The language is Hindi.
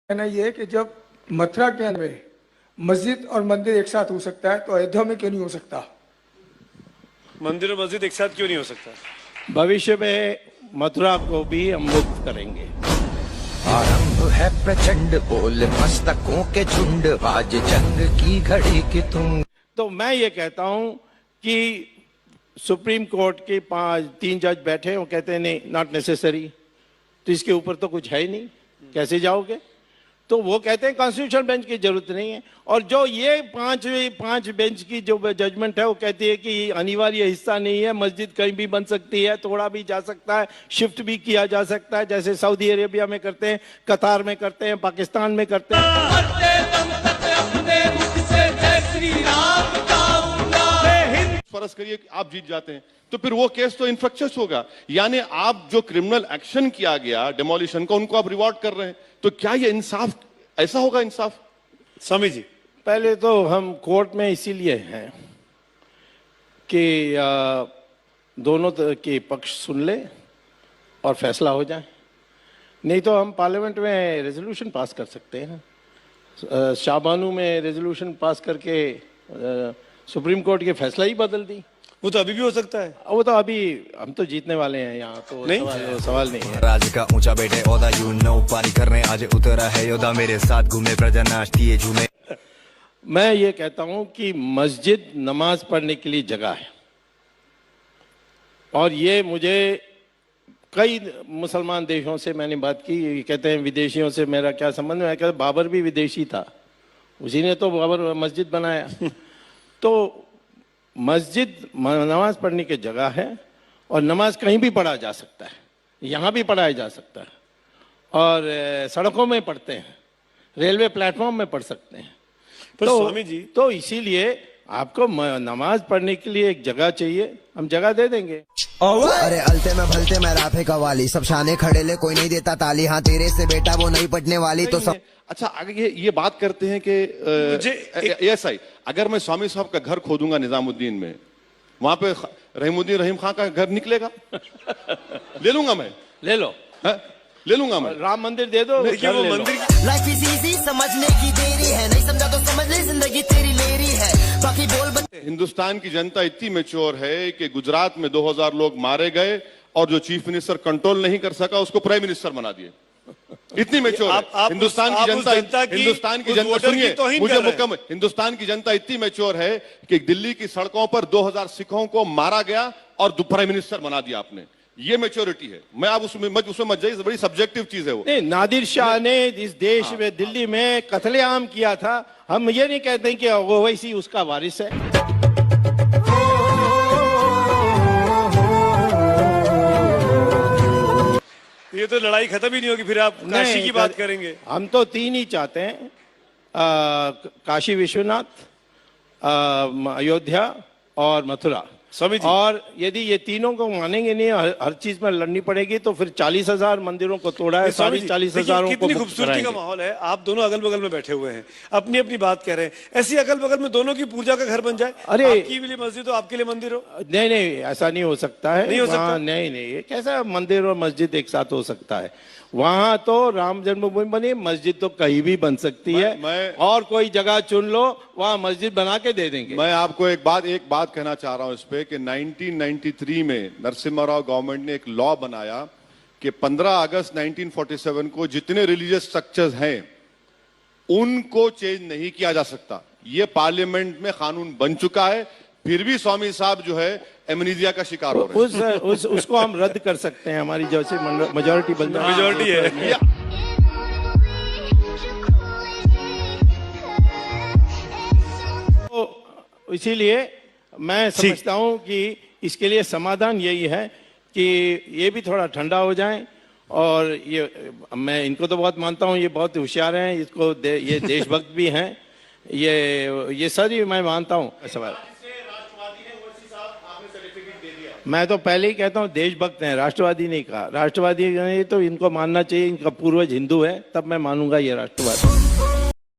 कहना ये है कि जब मथुरा के अंदर मस्जिद और मंदिर एक साथ हो सकता है तो अयोध्या में क्यों नहीं हो सकता? मंदिर और मस्जिद एक साथ क्यों नहीं हो सकता? भविष्य में मथुरा को भी हम मुक्त करेंगे। आरंभ है प्रचंड बोल मस्तकों के झुंड, आज जंग की घड़ी की तुम। तो मैं ये कहता हूं कि सुप्रीम कोर्ट के 3 जज बैठे वो कहते हैं नहीं, नॉट नेसेसरी, तो इसके ऊपर तो कुछ है ही नहीं, कैसे जाओगे? तो वो कहते हैं कॉन्स्टिट्यूशनल बेंच की जरूरत नहीं है। और जो ये पांच बेंच की जो जजमेंट है वो कहती है कि अनिवार्य हिस्सा नहीं है, मस्जिद कहीं भी बन सकती है, तोड़ा भी जा सकता है, शिफ्ट भी किया जा सकता है, जैसे सऊदी अरेबिया में करते हैं, कतार में करते हैं, पाकिस्तान में करते हैं। फर्ज करिए कि आप जीत जाते हैं तो फिर वो केस तो इन्फ्रक्चर्स होगा, यानी आप जो क्रिमिनल एक्शन किया गया डेमोलिशन का उनको आप रिवॉर्ड कर रहे हैं, तो क्या ये इंसाफ ऐसा होगा? इंसाफ स्वामी जी, पहले तो हम कोर्ट में इसीलिए हैं कि दोनों के पक्ष सुन ले और फैसला हो जाए। नहीं तो हम पार्लियामेंट में रेजोल्यूशन पास कर सकते हैं, शाबानू में रेजोल्यूशन पास करके सुप्रीम कोर्ट के फैसला ही बदल दी। वो तो अभी भी हो सकता है। वो तो अभी हम तो जीतने वाले हैं, यहाँ तो नहीं? सवाल नहीं है। राज का ऊंचा बेटे ओदा यू नो पारी करने आज उतरा है योदा, मेरे साथ घूमे प्रजनाश दिए झूमे। मैं ये कहता हूं कि मस्जिद नमाज पढ़ने के लिए जगह है, और ये मुझे कई मुसलमान देशों से मैंने बात की, कहते हैं विदेशियों से मेरा क्या संबंध है? मैं कहता बाबर भी विदेशी था, उसी ने तो बाबर मस्जिद बनाया। तो मस्जिद नमाज पढ़ने की जगह है, और नमाज कहीं भी पढ़ा जा सकता है, यहाँ भी पढ़ाया जा सकता है, और सड़कों में पढ़ते हैं, रेलवे प्लेटफॉर्म में पढ़ सकते हैं। पर तो स्वामी जी, तो इसीलिए आपको नमाज पढ़ने के लिए एक जगह चाहिए, हम जगह दे देंगे। अरे अलते में भलते में राफे कवाली, सब शाने खड़े ले कोई नहीं देता ताली, हाँ तेरे से बेटा वो नहीं पटने वाली तो सब। अच्छा, आगे ये बात करते हैं कि यस आई, अगर मैं स्वामी साहब का घर खोदूंगा निजामुद्दीन में, वहां पे रहीमुद्दीन रहीम खां का घर निकलेगा? ले लूंगा मैं, ले लो, ले लूंगा मैं। राम मंदिर दे दो, देखिए वो मंदिर लाइफ इज इजी समझने की देरी है, नहीं समझा तो समझ ले जिंदगी तेरी लेरी है, बाकी बोल हिंदुस्तान की जनता इतनी मैच्योर है कि गुजरात में 2000 लोग मारे गए और जो चीफ मिनिस्टर कंट्रोल नहीं कर सका उसको प्राइम मिनिस्टर बना दिए। इतनी मैच्योर है हिंदुस्तान की जनता। हिंदुस्तान की जनता, सुनिए मुझे मुकम्मल, हिंदुस्तान की जनता इतनी मैच्योर है कि दिल्ली की सड़कों पर 2000 सिखों को मारा गया और प्राइम मिनिस्टर बना दिया आपने। ये मैच्योरिटी है। मैं आप उसमें मत जाइए, बड़ी सब्जेक्टिव चीज है वो। नहीं, नादिर शाह ने इस देश में दिल्ली में कत्लेआम किया था, हम ये नहीं कहते कि वो वैसी उसका वारिस है। ये तो लड़ाई खत्म ही नहीं होगी, फिर आप काशी की बात करेंगे। हम तो 3 ही चाहते हैं, काशी विश्वनाथ, अयोध्या और मथुरा। स्वामी जी, और यदि ये तीनों को मानेंगे नहीं, हर चीज में लड़नी पड़ेगी, तो फिर 40,000 मंदिरों को तोड़ा है, 40,000 कितनी खूबसूरती का माहौल है। आप दोनों अगल बगल में बैठे हुए हैं, अपनी अपनी बात कह रहे हैं, ऐसी अगल बगल में दोनों की पूजा का घर बन जाए। अरे आपकी लिए मस्जिद हो, आपके लिए मंदिर हो। नहीं नहीं, ऐसा नहीं हो सकता है। नहीं हो सकता? नहीं नहीं, ये कैसा मंदिर और मस्जिद एक साथ हो सकता है? वहां तो राम जन्मभूमि बनी, मस्जिद तो कहीं भी बन सकती है, और कोई जगह चुन लो, वहां मस्जिद बना के दे देंगे। मैं आपको एक बात कहना चाह रहा हूं इस पे कि 1993 में नरसिम्हा राव गवर्नमेंट ने एक लॉ बनाया कि 15 अगस्त 1947 को जितने रिलीजियस स्ट्रक्चर्स हैं उनको चेंज नहीं किया जा सकता। ये पार्लियामेंट में कानून बन चुका है, फिर भी स्वामी साहब जो है एमनीजिया का शिकार हो रहे हैं। उसको हम रद्द कर सकते हैं, हमारी जैसे मेजोरिटी बन जाए। मेजोरिटी है। तो इसीलिए मैं समझता हूं कि इसके लिए समाधान यही है कि ये भी थोड़ा ठंडा हो जाए, और ये मैं इनको तो बहुत मानता हूं, ये बहुत होशियार हैं, इसको ये देशभक्त भी हैं, ये सारी मैं मानता हूं। सवाल मैं तो पहले ही कहता हूँ देशभक्त हैं, राष्ट्रवादी नहीं कहा। राष्ट्रवादी तो इनको मानना चाहिए, इनका पूर्वज हिंदू है, तब मैं मानूंगा ये राष्ट्रवादी।